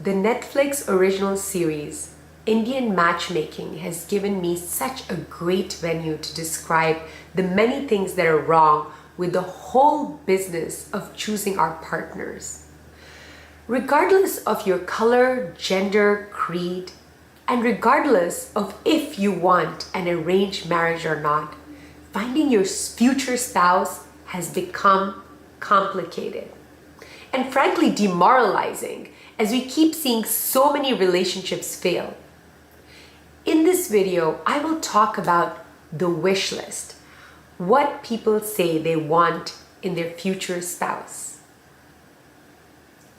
The Netflix original series Indian Matchmaking has given me such a great venue to describe the many things that are wrong with the whole business of choosing our partners. Regardless of your color, gender, creed, and regardless of if you want an arranged marriage or not, finding your future spouse has become complicated and frankly demoralizing as we keep seeing so many relationships fail. In this video, I will talk about the wish list, what people say they want in their future spouse.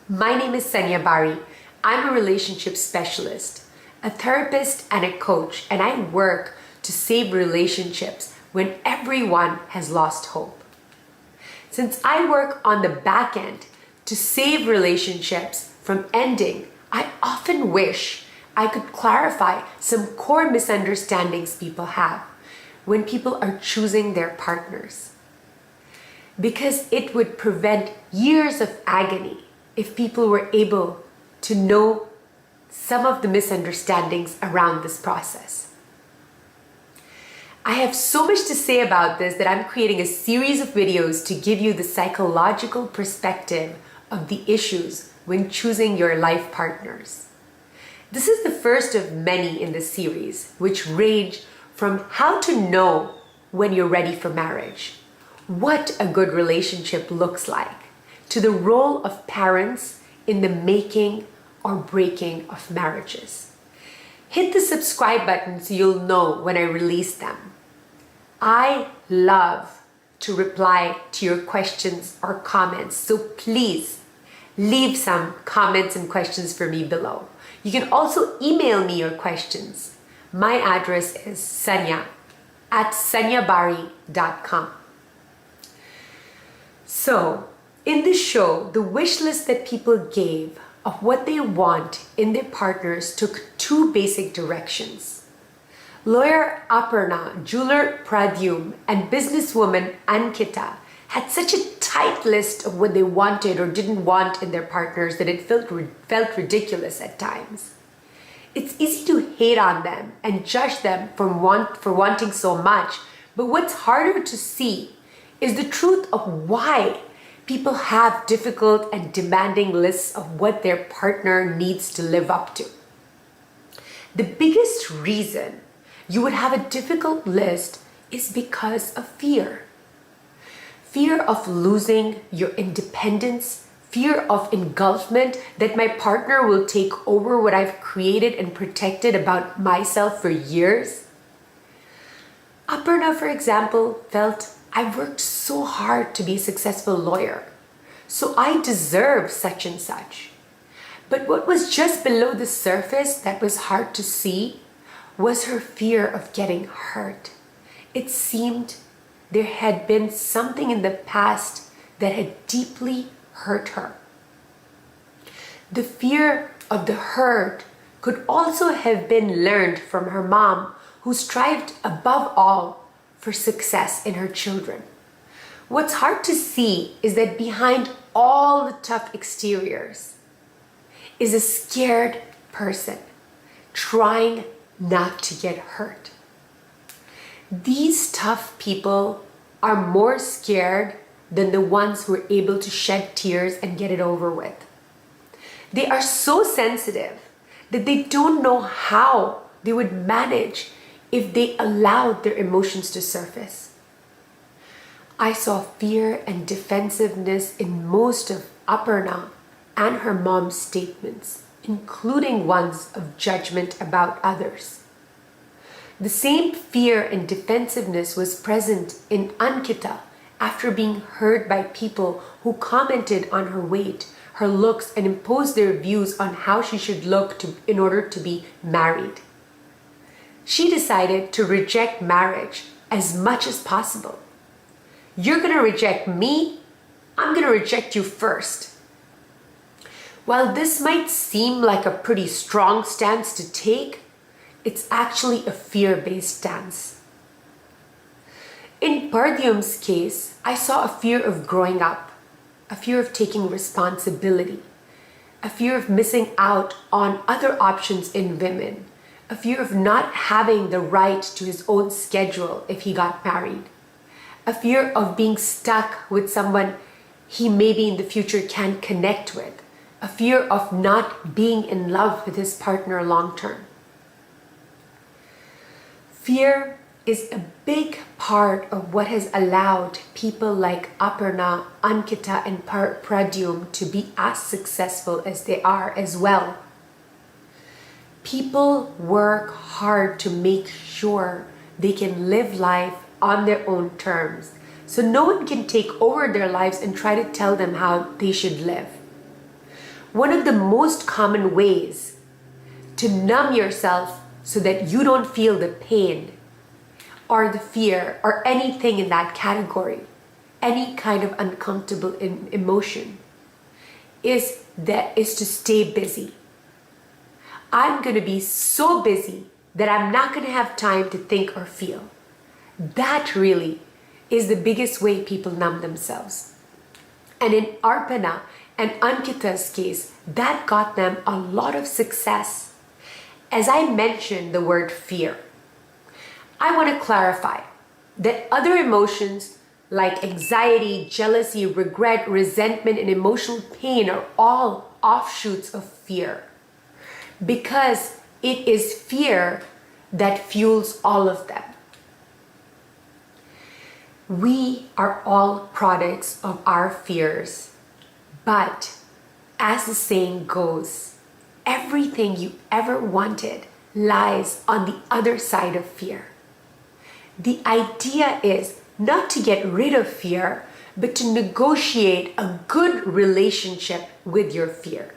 My name is Sanya Bari. I'm a relationship specialist, a therapist and a coach, and I work to save relationships when everyone has lost hope. Since I work on the back end to save relationships from ending, I often wish I could clarify some core misunderstandings people have when people are choosing their partners. Because it would prevent years of agony if people were able to know some of the misunderstandings around this process. I have so much to say about this that I'm creating a series of videos to give you the psychological perspective of the issues when choosing your life partners. This is the first of many in the series, which range from how to know when you're ready for marriage, what a good relationship looks like, to the role of parents in the making or breaking of marriages. Hit the subscribe button so you'll know when I release them. I love to reply to your questions or comments, so please leave some comments and questions for me below. You can also email me your questions. My address is sanya@sanyabari.com. So, in this show, the wish list that people gave of what they want in their partners took two basic directions. Lawyer Aparna, jeweler Pradyum, and businesswoman Ankita had such a tight list of what they wanted or didn't want in their partners that it felt ridiculous at times. It's easy to hate on them and judge them for wanting so much, but what's harder to see is the truth of why people have difficult and demanding lists of what their partner needs to live up to. The biggest reason you would have a difficult list is because of fear. Fear of losing your independence, fear of engulfment, that my partner will take over what I've created and protected about myself for years. Aparna, for example, felt I've worked so hard to be a successful lawyer, so I deserve such and such. But what was just below the surface that was hard to see was her fear of getting hurt. It seemed there had been something in the past that had deeply hurt her. The fear of the hurt could also have been learned from her mom, who strived above all for success in her children. What's hard to see is that behind all the tough exteriors is a scared person trying not to get hurt. These tough people are more scared than the ones who are able to shed tears and get it over with. They are so sensitive that they don't know how they would manage if they allowed their emotions to surface. I saw fear and defensiveness in most of Aparna and her mom's statements, including ones of judgment about others. The same fear and defensiveness was present in Ankita after being hurt by people who commented on her weight, her looks, and imposed their views on how she should look in order to be married. She decided to reject marriage as much as possible. You're going to reject me, I'm going to reject you first. While this might seem like a pretty strong stance to take, it's actually a fear-based stance. In Pradyum's case, I saw a fear of growing up, a fear of taking responsibility. a fear of missing out on other options in women, a fear of not having the right to his own schedule if he got married, a fear of being stuck with someone he maybe in the future can't connect with, a fear of not being in love with his partner long term. Fear is a big part of what has allowed people like Aparna, Ankita, and Pradyum to be as successful as they are as well. People work hard to make sure they can live life on their own terms, so no one can take over their lives and try to tell them how they should live. One of the most common ways to numb yourself so that you don't feel the pain or the fear or anything in that category, any kind of uncomfortable emotion, is to stay busy. I'm going to be so busy that I'm not going to have time to think or feel. That really is the biggest way people numb themselves. And in Arpana and Ankita's case, that got them a lot of success. As I mentioned the word fear, I want to clarify that other emotions like anxiety, jealousy, regret, resentment, and emotional pain are all offshoots of fear, because it is fear that fuels all of them. We are all products of our fears, but as the saying goes, everything you ever wanted lies on the other side of fear. The idea is not to get rid of fear, but to negotiate a good relationship with your fear.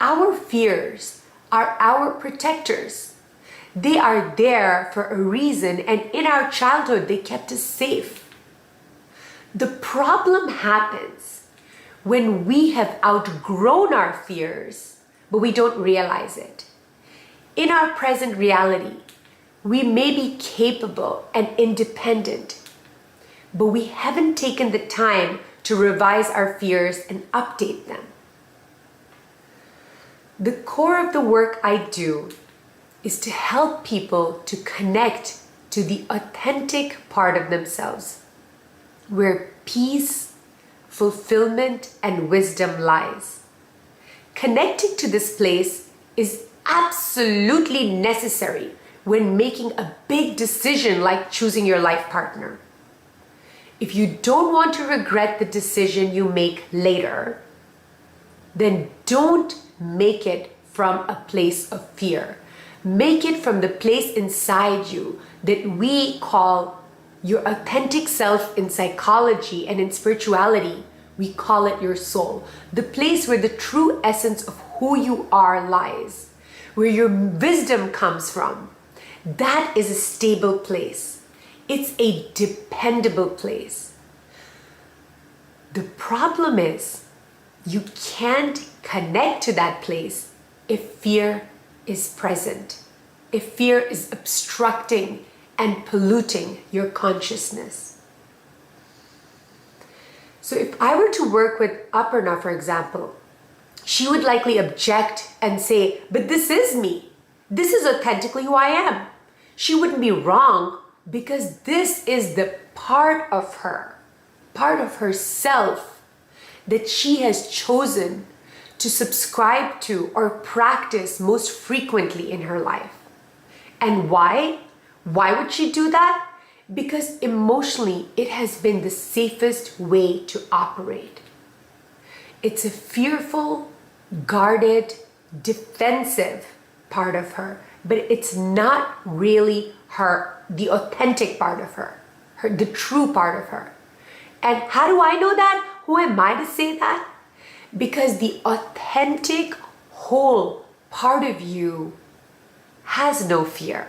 Our fears are our protectors. They are there for a reason, and in our childhood, they kept us safe. The problem happens when we have outgrown our fears, but we don't realize it. In our present reality, we may be capable and independent, but we haven't taken the time to revise our fears and update them. The core of the work I do is to help people to connect to the authentic part of themselves, where peace, fulfillment, and wisdom lies. Connecting to this place is absolutely necessary when making a big decision like choosing your life partner. If you don't want to regret the decision you make later, then don't make it from a place of fear. Make it from the place inside you that we call your authentic self in psychology, and in spirituality, we call it your soul. The place where the true essence of who you are lies, where your wisdom comes from. That is a stable place. It's a dependable place. The problem is you can't connect to that place if fear is present, if fear is obstructing and polluting your consciousness. So if I were to work with Aparna, for example, she would likely object and say, but this is me. This is authentically who I am. She wouldn't be wrong, because this is the part of herself that she has chosen to subscribe to or practice most frequently in her life. And why? Why would she do that? Because emotionally, it has been the safest way to operate. It's a fearful, guarded, defensive part of her, but it's not really the authentic part of her, the true part of her. And how do I know that? Who am I to say that? Because the authentic, whole part of you has no fear.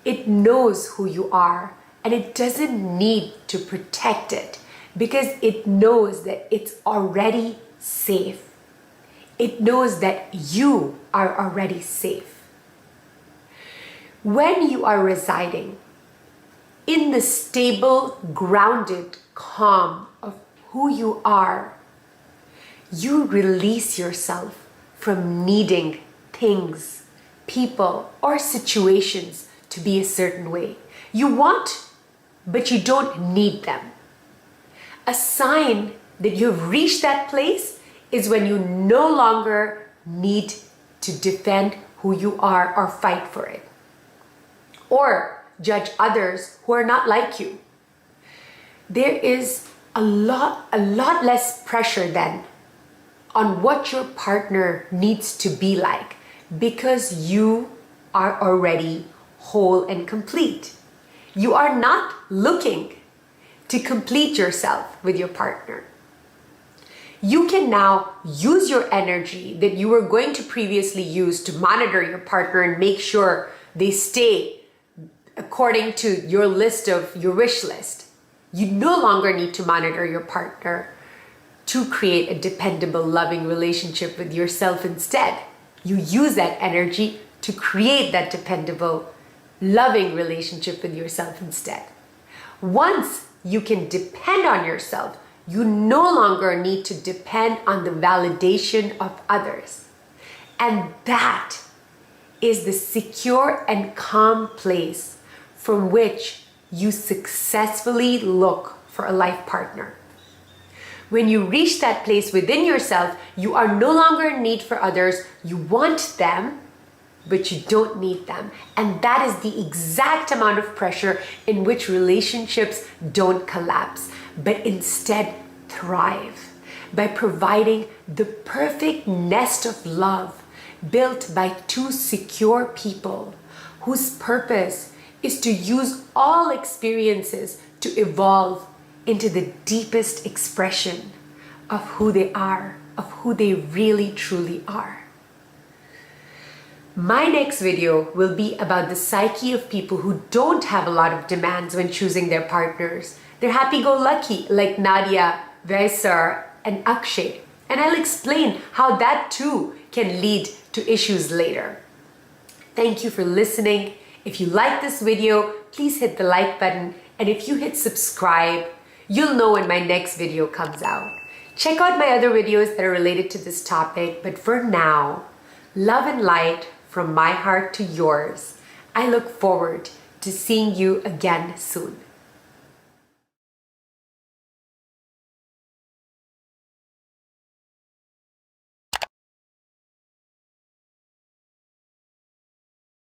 It knows who you are, and it doesn't need to protect it, because it knows that it's already safe. It knows that you are already safe. When you are residing in the stable, grounded calm of who you are, You release yourself from needing things, people, or situations to be a certain way. You want, but you don't need them. A sign that you've reached that place is when you no longer need to defend who you are or fight for it, or judge others who are not like you. There is a lot less pressure then on what your partner needs to be like, because you are already whole and complete. You are not looking to complete yourself with your partner. You can now use your energy that you were going to previously use to monitor your partner and make sure they stay according to your list of your wish list. You no longer need to monitor your partner to create a dependable, loving relationship with yourself instead. You use that energy to create that dependable, loving relationship with yourself instead. Once you can depend on yourself, you no longer need to depend on the validation of others. And that is the secure and calm place from which you successfully look for a life partner. When you reach that place within yourself, you are no longer in need for others. You want them, but you don't need them. And that is the exact amount of pressure in which relationships don't collapse, but instead thrive by providing the perfect nest of love built by two secure people whose purpose is to use all experiences to evolve into the deepest expression of who they are, of who they really truly are. My next video will be about the psyche of people who don't have a lot of demands when choosing their partners. They're happy-go-lucky, like Nadia, Vaisar, and Akshay. And I'll explain how that too can lead to issues later. Thank you for listening. If you like this video, please hit the like button. And if you hit subscribe, you'll know when my next video comes out. Check out my other videos that are related to this topic. But for now, love and light from my heart to yours. I look forward to seeing you again soon.